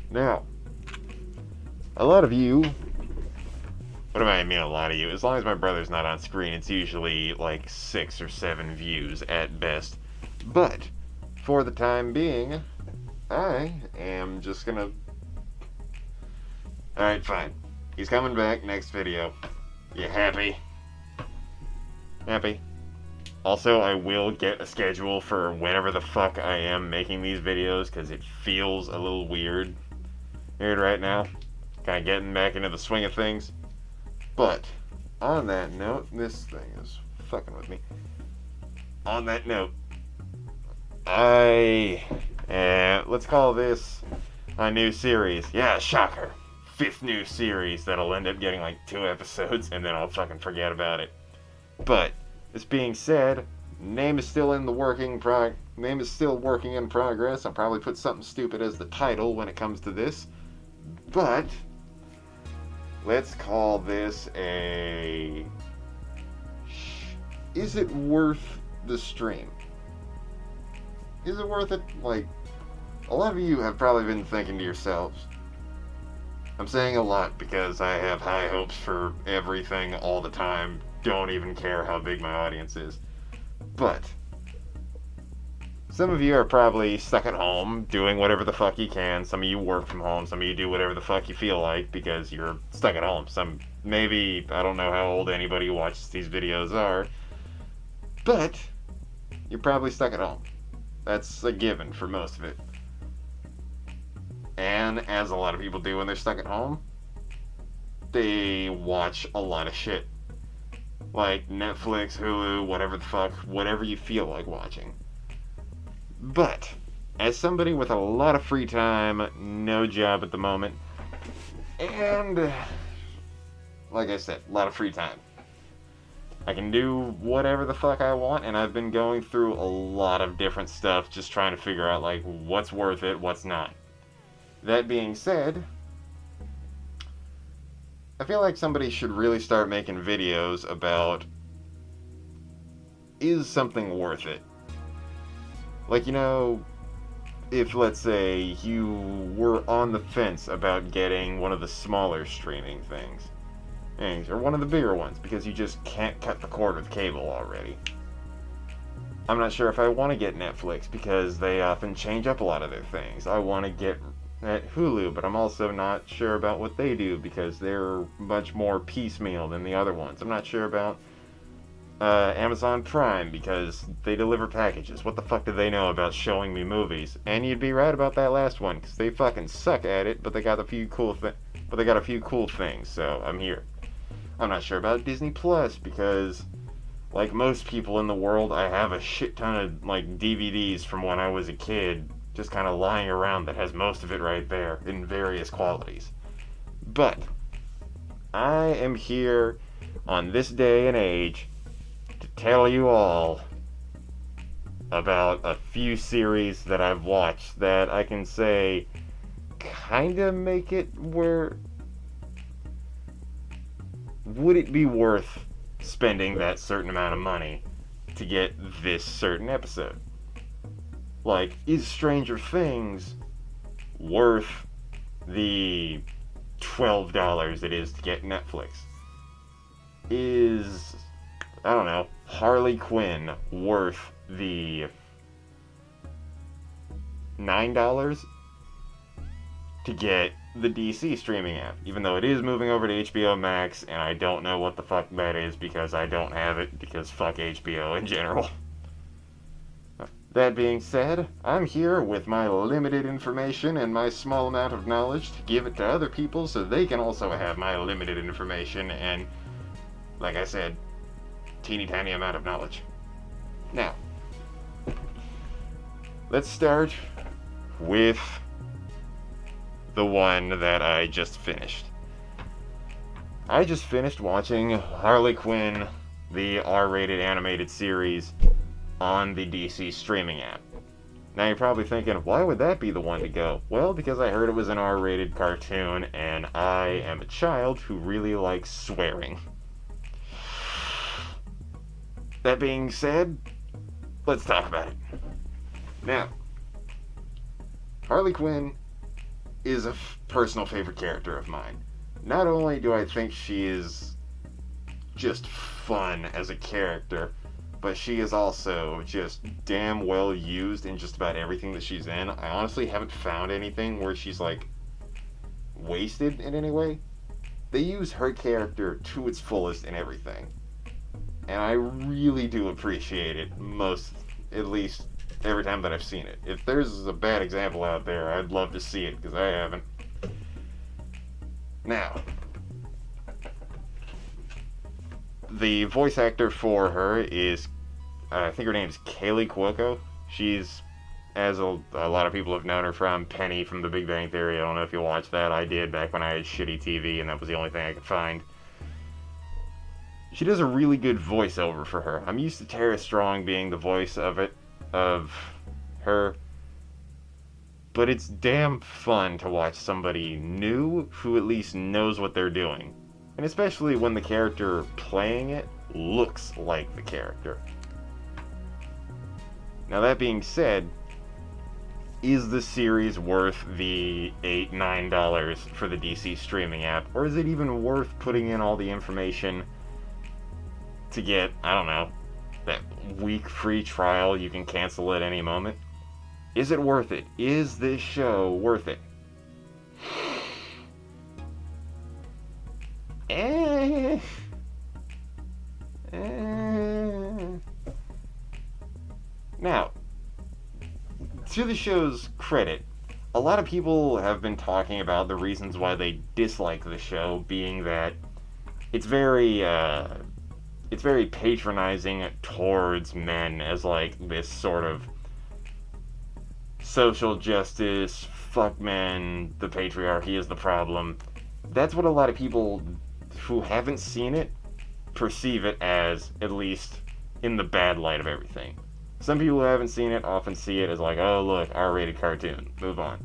Now, a lot of you, what do I mean a lot of you? As long as my brother's not on screen, it's usually like 6 or 7 views at best. But, for the time being, I am just gonna... Alright, fine. He's coming back next video. You happy? Happy? Also, I will get a schedule for whenever the fuck I am making these videos, because it feels a little weird right now. Kind of getting back into the swing of things. But, on that note, this thing is fucking with me. On that note, let's call this a new series. Yeah, shocker. 5th new series that'll end up getting like 2 episodes, and then I'll fucking forget about it. But, this being said, name is still working in progress. I'll probably put something stupid as the title when it comes to this. But let's call this a... Is it worth the stream? Is it worth it? Like, a lot of you have probably been thinking to yourselves. I'm saying a lot because I have high hopes for everything all the time. Don't even care how big my audience is. But some of you are probably stuck at home doing whatever the fuck you can. Some of you work from home. Some of you do whatever the fuck you feel like because you're stuck at home. Maybe, I don't know how old anybody who watches these videos are, but you're probably stuck at home. That's a given for most of it. And as a lot of people do when they're stuck at home, they watch a lot of shit. Like Netflix, Hulu, whatever the fuck, whatever you feel like watching. But, as somebody with a lot of free time, no job at the moment, and, like I said, a lot of free time, I can do whatever the fuck I want, and I've been going through a lot of different stuff just trying to figure out, like, what's worth it, what's not. That being said, I feel like somebody should really start making videos about, is something worth it? Like, if, let's say, you were on the fence about getting one of the smaller streaming things, or one of the bigger ones, because you just can't cut the cord with cable already. I'm not sure if I want to get Netflix, because they often change up a lot of their things. I want to get at Hulu, but I'm also not sure about what they do, because they're much more piecemeal than the other ones. I'm not sure about Amazon Prime, because they deliver packages. What the fuck do they know about showing me movies? And you'd be right about that last one, because they fucking suck at it, but they got a few cool things, so I'm here. I'm not sure about Disney Plus, because like most people in the world, I have a shit ton of like DVDs from when I was a kid just kind of lying around that has most of it right there in various qualities. But I am here on this day and age to tell you all about a few series that I've watched that I can say kinda make it where... Would it be worth spending that certain amount of money to get this certain episode? Like, is Stranger Things worth the $12 it is to get Netflix? Is, I don't know, Harley Quinn worth the $9 to get the DC streaming app, even though it is moving over to HBO Max, and I don't know what the fuck that is because I don't have it, because fuck HBO in general. That being said, I'm here with my limited information and my small amount of knowledge to give it to other people so they can also have my limited information and, like I said, teeny tiny amount of knowledge. Now, let's start with the one that I just finished. I just finished watching Harley Quinn, the R-rated animated series, on the DC streaming app. Now you're probably thinking, why would that be the one to go? Well, because I heard it was an R-rated cartoon, and I am a child who really likes swearing. That being said, let's talk about it. Now, Harley Quinn is a personal favorite character of mine. Not only do I think she is just fun as a character, but she is also just damn well used in just about everything that she's in. I honestly haven't found anything where she's like wasted in any way. They use her character to its fullest in everything. And I really do appreciate it most, at least every time that I've seen it. If there's a bad example out there, I'd love to see it, because I haven't. Now, the voice actor for her is, I think her name's Kaylee Cuoco. She's, as a lot of people have known her from, Penny from The Big Bang Theory. I don't know if you watched that. I did back when I had shitty TV, and that was the only thing I could find. She does a really good voiceover for her. I'm used to Tara Strong being the voice of her, but it's damn fun to watch somebody new who at least knows what they're doing. And especially when the character playing it looks like the character. Now that being said, is the series worth the $8, $9 for the DC streaming app? Or is it even worth putting in all the information to get, I don't know, that week free trial you can cancel at any moment? Is it worth it? Is this show worth it? Now, to the show's credit, a lot of people have been talking about the reasons why they dislike the show, being that it's very patronizing towards men as like this sort of social justice, fuck men, the patriarchy is the problem. That's what a lot of people who haven't seen it perceive it as, at least in the bad light of everything. Some people who haven't seen it often see it as like, oh look, R-rated cartoon, move on.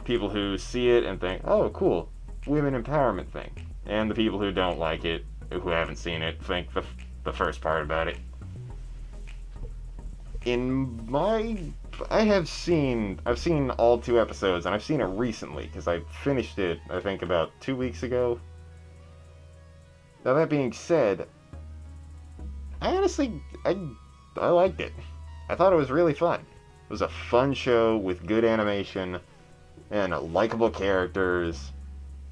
People who see it and think, oh cool, women empowerment thing. And the people who don't like it, who haven't seen it, think the first part about it. I've seen all 2 episodes, and I've seen it recently, because I finished it, I think, about 2 weeks ago. Now that being said, I honestly liked it. I thought it was really fun. It was a fun show with good animation and likable characters.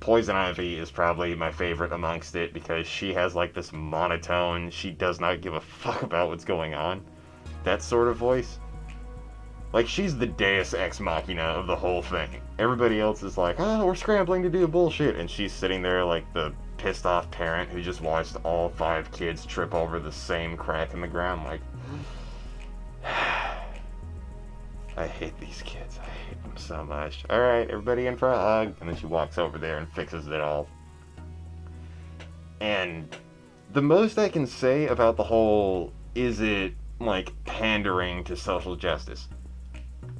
Poison Ivy is probably my favorite amongst it because she has like this monotone, she does not give a fuck about what's going on. That sort of voice. Like, she's the deus ex machina of the whole thing. Everybody else is like, oh, we're scrambling to do bullshit. And she's sitting there like the pissed off parent who just watched all 5 kids trip over the same crack in the ground. Like, I hate these kids. I hate them so much. Alright, everybody in for a hug. And then she walks over there and fixes it all. And the most I can say about the whole, is it like pandering to social justice?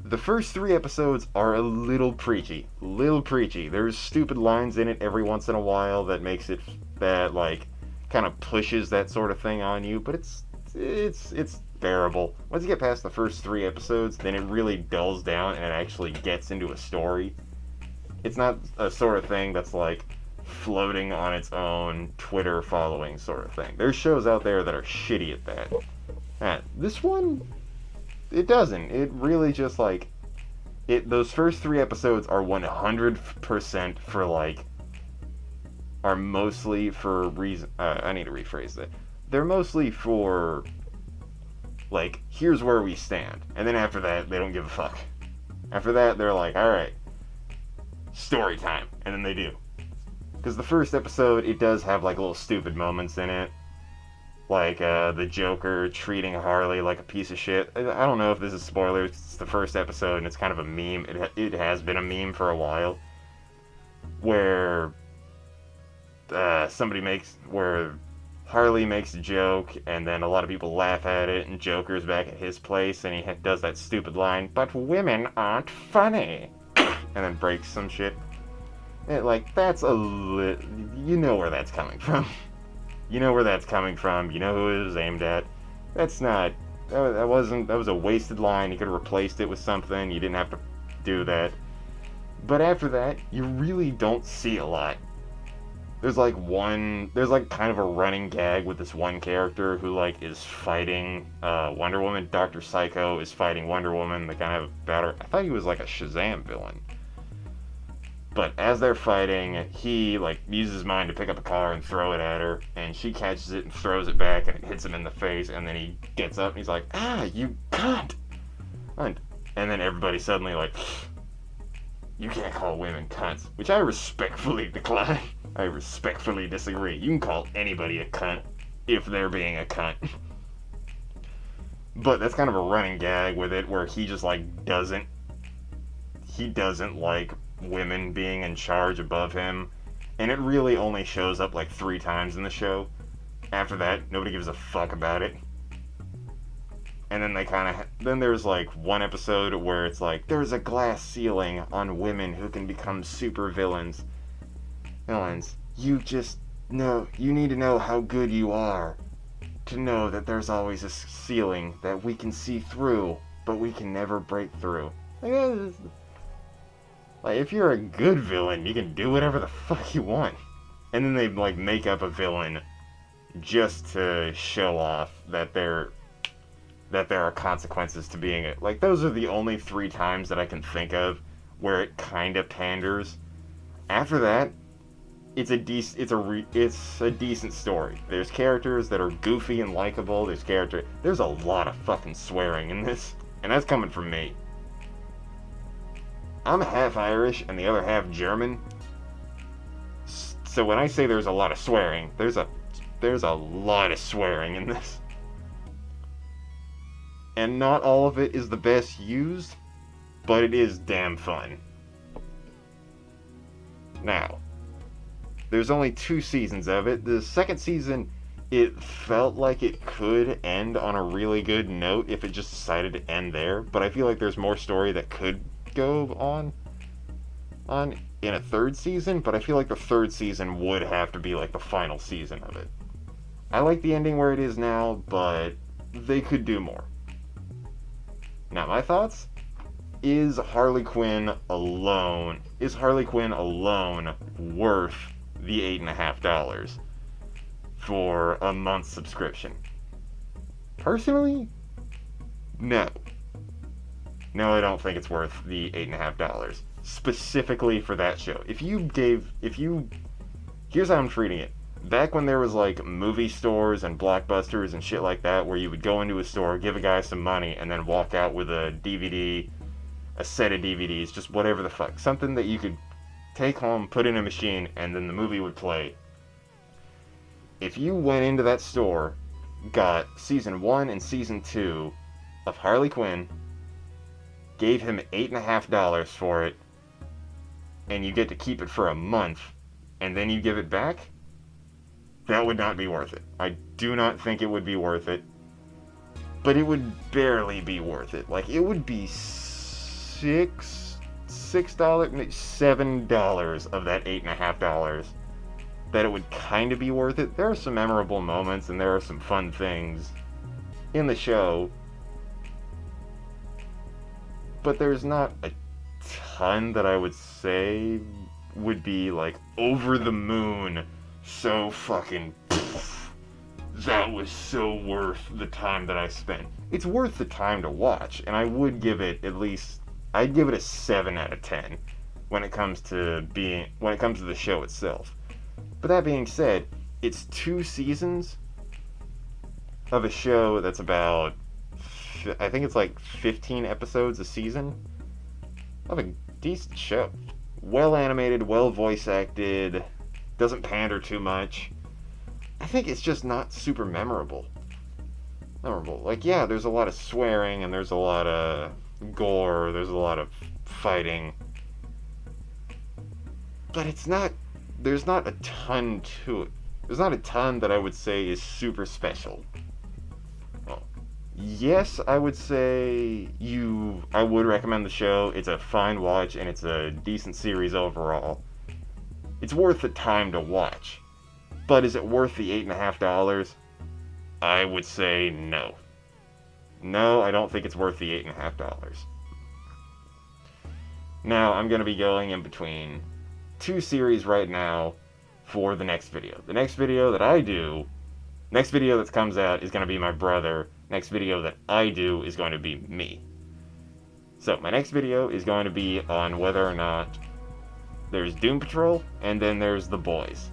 The first 3 episodes are a little preachy. There's stupid lines in it every once in a while that makes it, that like, kind of pushes that sort of thing on you, but it's bearable. Once you get past the first 3 episodes, then it really dulls down and it actually gets into a story. It's not a sort of thing that's like floating on its own Twitter following sort of thing. There's shows out there that are shitty at that. And this one, it doesn't. It really just like, those first 3 episodes are 100% for like, are mostly for reason, I need to rephrase that. They're mostly for, like, here's where we stand. And then after that, they don't give a fuck. After that, they're like, alright, story time. And then they do. Because the first episode, it does have, like, little stupid moments in it. Like, the Joker treating Harley like a piece of shit. I don't know if this is spoilers. It's the first episode, and it's kind of a meme. It has been a meme for a while. Where, where Harley makes a joke, and then a lot of people laugh at it, and Joker's back at his place, and he does that stupid line, but women aren't funny, and then breaks some shit. And, like, that's you know where that's coming from. You know where that's coming from, you know who it was aimed at. That was a wasted line. You could have replaced it with something, you didn't have to do that. But after that, you really don't see a lot. There's like kind of a running gag with this one character who like is fighting Wonder Woman. Dr. Psycho is fighting Wonder Woman. They kind of about her. I thought he was like a Shazam villain. But as they're fighting, he like uses his mind to pick up a car and throw it at her, and she catches it and throws it back, and it hits him in the face. And then he gets up and he's like, "Ah, you cunt!" And then everybody suddenly like, "You can't call women cunts," which I respectfully decline. I respectfully disagree. You can call anybody a cunt if they're being a cunt. But that's kind of a running gag with it, where he just like doesn't like women being in charge above him, and it really only shows up like 3 times in the show. After that, nobody gives a fuck about it. And then then there's like one episode where it's like, there's a glass ceiling on women who can become super villains. You just know, you need to know how good you are to know that there's always a ceiling that we can see through, but we can never break through. Like, if you're a good villain, you can do whatever the fuck you want. And then they like make up a villain just to show off that there are consequences to being it. Like, those are the only 3 times that I can think of where it kind of panders. After that, it's a decent story. There's characters that are goofy and likable. There's a lot of fucking swearing in this, and that's coming from me. I'm half Irish and the other half German, so when I say there's a lot of swearing, there's a lot of swearing in this. And not all of it is the best used, but it is damn fun. Now, there's only 2 seasons of it. The second season, it felt like it could end on a really good note if it just decided to end there, but I feel like there's more story that could go on in a 3rd season, but I feel like the 3rd season would have to be like the final season of it. I like the ending where it is now, but they could do more. Now, my thoughts? Is Harley Quinn alone worth the $8.50 for a month subscription? Personally, no. No, I don't think it's worth the $8.50, specifically for that show. Here's how I'm treating it. Back when there was like movie stores and Blockbusters and shit like that, where you would go into a store, give a guy some money, and then walk out with a DVD, a set of DVDs, just whatever the fuck. Something that you could take home, put in a machine, and then the movie would play. If you went into that store, got season 1 and season 2 of Harley Quinn, gave him $8.50 for it, and you get to keep it for a month, and then you give it back, that would not be worth it. I do not think it would be worth it. But it would barely be worth it. Like, it would be $6, $7 of that $8.50 that it would kind of be worth it. There are some memorable moments, and there are some fun things in the show, but there's not a ton that I would say would be like over the moon. So fucking, that was so worth the time that I spent. It's worth the time to watch, and I would give it I'd give it a 7 out of 10 when it comes to the show itself. But that being said, it's 2 seasons of a show that's about, I think it's like 15 episodes a season, of a decent show. Well animated, well voice acted, doesn't pander too much. I think it's just not super memorable. Like, yeah, there's a lot of swearing, and there's a lot of gore, there's a lot of fighting, but there's not a ton to it. There's not a ton that I would say is super special. Well, yes, I would say I would recommend the show. It's a fine watch, and it's a decent series overall. It's worth the time to watch. But is it worth the $8.50? I would say no. No, I don't think it's worth the $8.50. Now, I'm going to be going in between two series right now for the next video. The next video that I do, next video that comes out is going to be my brother. Next video that I do is going to be me. So, my next video is going to be on whether or not there's Doom Patrol, and then there's The Boys.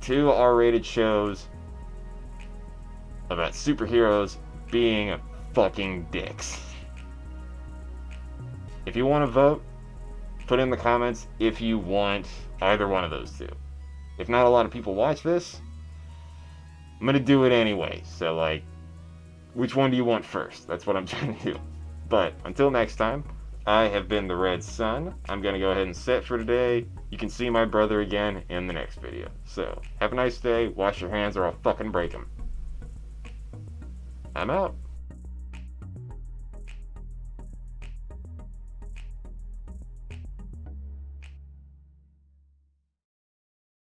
Two R-rated shows about superheroes being fucking dicks. If you want to vote, put in the comments if you want either one of those two. If not a lot of people watch this, I'm gonna do it anyway. So, like, which one do you want first? That's what I'm trying to do. But until next time, I have been the Red Sun. I'm gonna go ahead and set for today. You can see my brother again in the next video. So, have a nice day. Wash your hands or I'll fucking break them. I'm out.